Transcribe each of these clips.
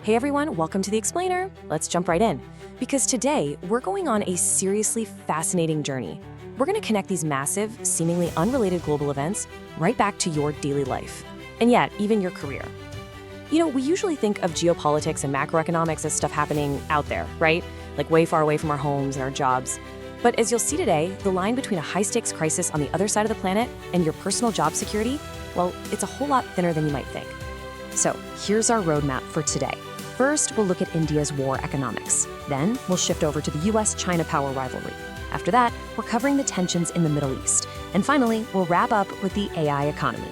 Hey everyone, welcome to The Explainer. Let's jump right in. Because today, we're going on a seriously fascinating journey. We're going to connect these massive, seemingly unrelated global events right back to your daily life. And yet, even your career. You know, we usually think of geopolitics and macroeconomics as stuff happening out there, right? Like way far away from our homes and our jobs. But as you'll see today, the line between a high-stakes crisis on the other side of the planet and your personal job security, well, it's a whole lot thinner than you might think. So here's our roadmap for today. First, we'll look at India's war economics. Then, we'll shift over to the US-China power rivalry. After that, we're covering the tensions in the Middle East. And finally, we'll wrap up with the AI economy.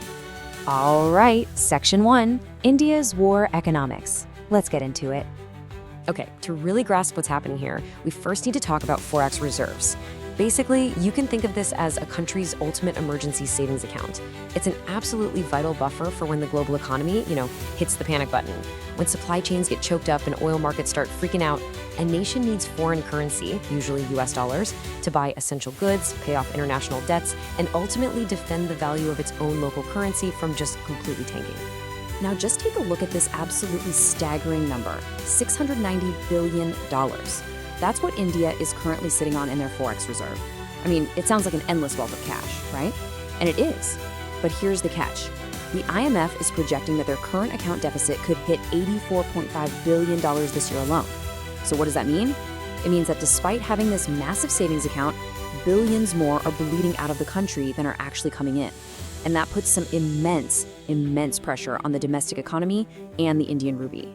All right, Section 1, India's war economics. Let's get into it. Okay, to really grasp what's happening here, we first need to talk about Forex reserves. Basically, you can think of this as a country's ultimate emergency savings account. It's an absolutely vital buffer for when the global economy, hits the panic button. When supply chains get choked up and oil markets start freaking out, a nation needs foreign currency, usually US dollars, to buy essential goods, pay off international debts, and ultimately defend the value of its own local currency from just completely tanking. Now just take a look at this absolutely staggering number, $690 billion. That's what India is currently sitting on in their Forex reserve. I mean, it sounds like an endless wealth of cash, right? And it is. But here's the catch. The IMF is projecting that their current account deficit could hit $84.5 billion this year alone. So what does that mean? It means that despite having this massive savings account, billions more are bleeding out of the country than are actually coming in. And that puts some immense pressure on the domestic economy and the Indian rupee.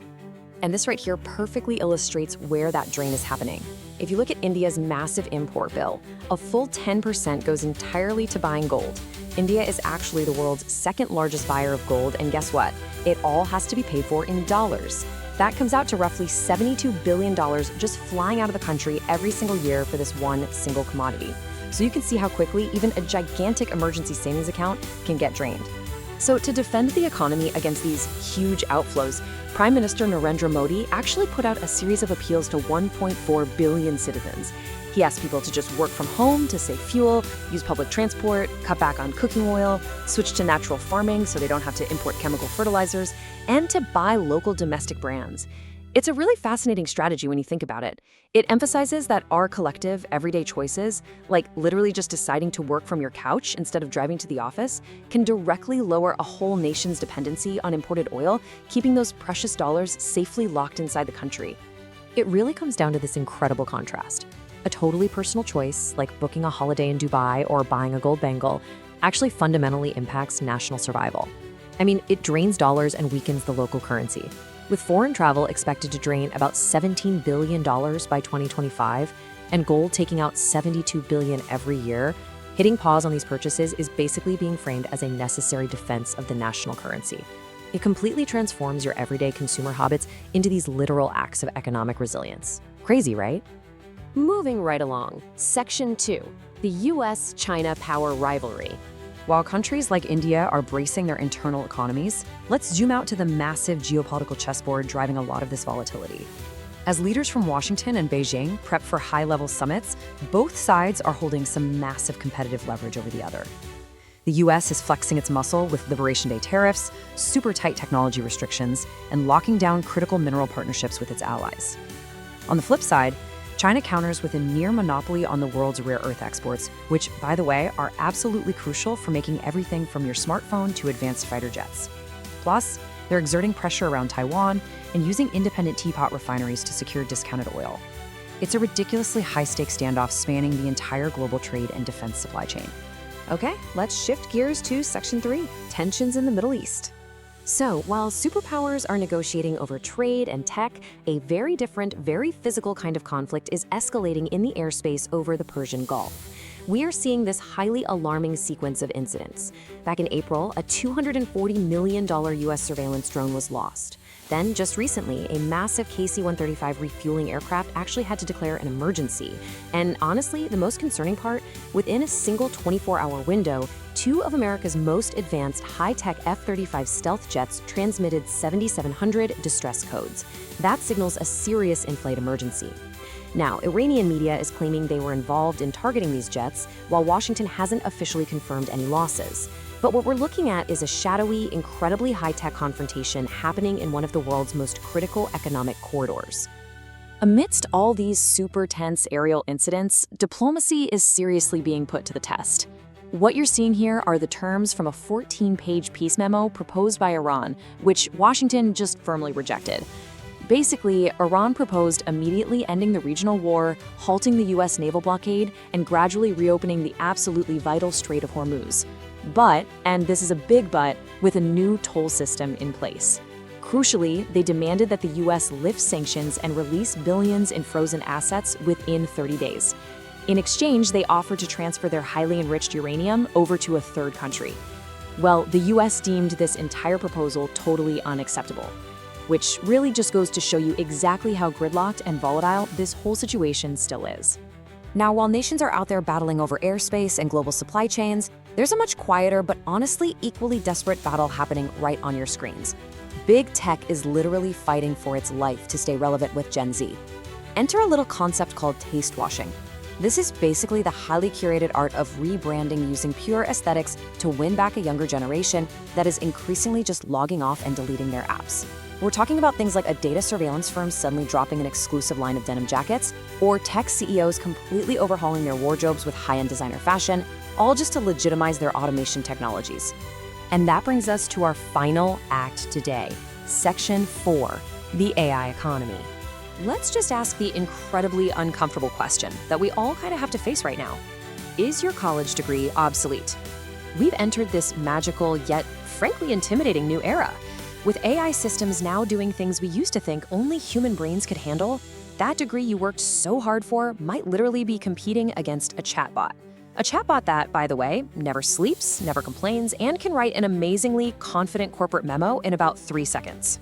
And this right here perfectly illustrates where that drain is happening. If you look at India's massive import bill, a full 10% goes entirely to buying gold. India is actually the world's second largest buyer of gold, and guess what? It all has to be paid for in dollars. That comes out to roughly $72 billion just flying out of the country every single year for this one single commodity. So you can see how quickly even a gigantic emergency savings account can get drained. So to defend the economy against these huge outflows, Prime Minister Narendra Modi actually put out a series of appeals to 1.4 billion citizens. He asked people to just work from home to save fuel, use public transport, cut back on cooking oil, switch to natural farming so they don't have to import chemical fertilizers, and to buy local domestic brands. It's a really fascinating strategy when you think about it. It emphasizes that our collective, everyday choices, like literally just deciding to work from your couch instead of driving to the office, can directly lower a whole nation's dependency on imported oil, keeping those precious dollars safely locked inside the country. It really comes down to this incredible contrast. A totally personal choice, like booking a holiday in Dubai or buying a gold bangle, actually fundamentally impacts national survival. I mean, it drains dollars and weakens the local currency. With foreign travel expected to drain about $17 billion by 2025, and gold taking out $72 billion every year, hitting pause on these purchases is basically being framed as a necessary defense of the national currency. It completely transforms your everyday consumer habits into these literal acts of economic resilience. Crazy, right? Moving right along, Section 2, the US-China power rivalry. While countries like India are bracing their internal economies, let's zoom out to the massive geopolitical chessboard driving a lot of this volatility. As leaders from Washington and Beijing prep for high-level summits, both sides are holding some massive competitive leverage over the other. The US is flexing its muscle with Liberation Day tariffs, super tight technology restrictions, and locking down critical mineral partnerships with its allies. On the flip side, China counters with a near monopoly on the world's rare earth exports, which, by the way, are absolutely crucial for making everything from your smartphone to advanced fighter jets. Plus, they're exerting pressure around Taiwan and using independent teapot refineries to secure discounted oil. It's a ridiculously high-stakes standoff spanning the entire global trade and defense supply chain. Okay, let's shift gears to Section 3, tensions in the Middle East. So, while superpowers are negotiating over trade and tech, a very different, very physical kind of conflict is escalating in the airspace over the Persian Gulf. We are seeing this highly alarming sequence of incidents. Back in April, a $240 million US surveillance drone was lost. Then, just recently, a massive KC-135 refueling aircraft actually had to declare an emergency. And honestly, the most concerning part, within a single 24-hour window, two of America's most advanced high-tech F-35 stealth jets transmitted 7,700 distress codes. That signals a serious in-flight emergency. Now, Iranian media is claiming they were involved in targeting these jets, while Washington hasn't officially confirmed any losses. But what we're looking at is a shadowy, incredibly high-tech confrontation happening in one of the world's most critical economic corridors. Amidst all these super tense aerial incidents, diplomacy is seriously being put to the test. What you're seeing here are the terms from a 14-page peace memo proposed by Iran, which Washington just firmly rejected. Basically, Iran proposed immediately ending the regional war, halting the U.S. naval blockade, and gradually reopening the absolutely vital Strait of Hormuz. But, and this is a big but, with a new toll system in place. Crucially, they demanded that the U.S. lift sanctions and release billions in frozen assets within 30 days. In exchange, they offered to transfer their highly enriched uranium over to a third country. Well, the U.S. deemed this entire proposal totally unacceptable, which really just goes to show you exactly how gridlocked and volatile this whole situation still is. Now, while nations are out there battling over airspace and global supply chains, there's a much quieter but honestly equally desperate battle happening right on your screens. Big tech is literally fighting for its life to stay relevant with Gen Z. Enter a little concept called taste washing. This is basically the highly curated art of rebranding using pure aesthetics to win back a younger generation that is increasingly just logging off and deleting their apps. We're talking about things like a data surveillance firm suddenly dropping an exclusive line of denim jackets, or tech CEOs completely overhauling their wardrobes with high-end designer fashion, all just to legitimize their automation technologies. And that brings us to our final act today, Section 4, the AI economy. Let's just ask the incredibly uncomfortable question that we all kind of have to face right now. Is your college degree obsolete? We've entered this magical yet frankly intimidating new era. With AI systems now doing things we used to think only human brains could handle, that degree you worked so hard for might literally be competing against a chatbot. A chatbot that, by the way, never sleeps, never complains, and can write an amazingly confident corporate memo in about 3 seconds.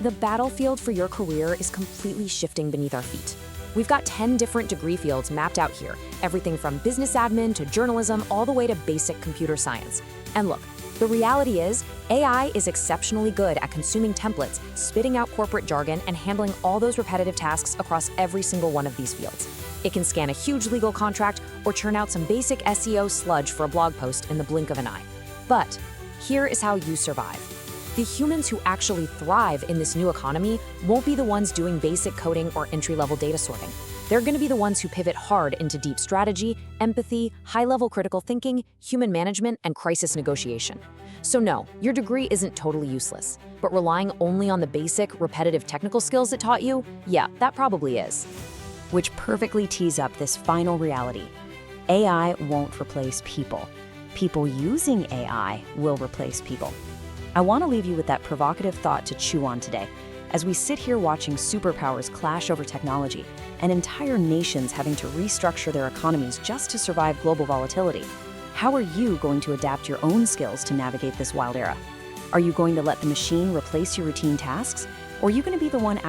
The battlefield for your career is completely shifting beneath our feet. We've got 10 different degree fields mapped out here, everything from business admin to journalism all the way to basic computer science. And look, the reality is, AI is exceptionally good at consuming templates, spitting out corporate jargon, and handling all those repetitive tasks across every single one of these fields. It can scan a huge legal contract or churn out some basic SEO sludge for a blog post in the blink of an eye. But here is how you survive. The humans who actually thrive in this new economy won't be the ones doing basic coding or entry-level data sorting. They're going to be the ones who pivot hard into deep strategy, empathy, high-level critical thinking, human management, and crisis negotiation. So no, your degree isn't totally useless, but relying only on the basic, repetitive technical skills it taught you, yeah, that probably is. Which perfectly tees up this final reality. AI won't replace people. People using AI will replace people. I want to leave you with that provocative thought to chew on today, as we sit here watching superpowers clash over technology and entire nations having to restructure their economies just to survive global volatility. How are you going to adapt your own skills to navigate this wild era? Are you going to let the machine replace your routine tasks, or are you going to be the one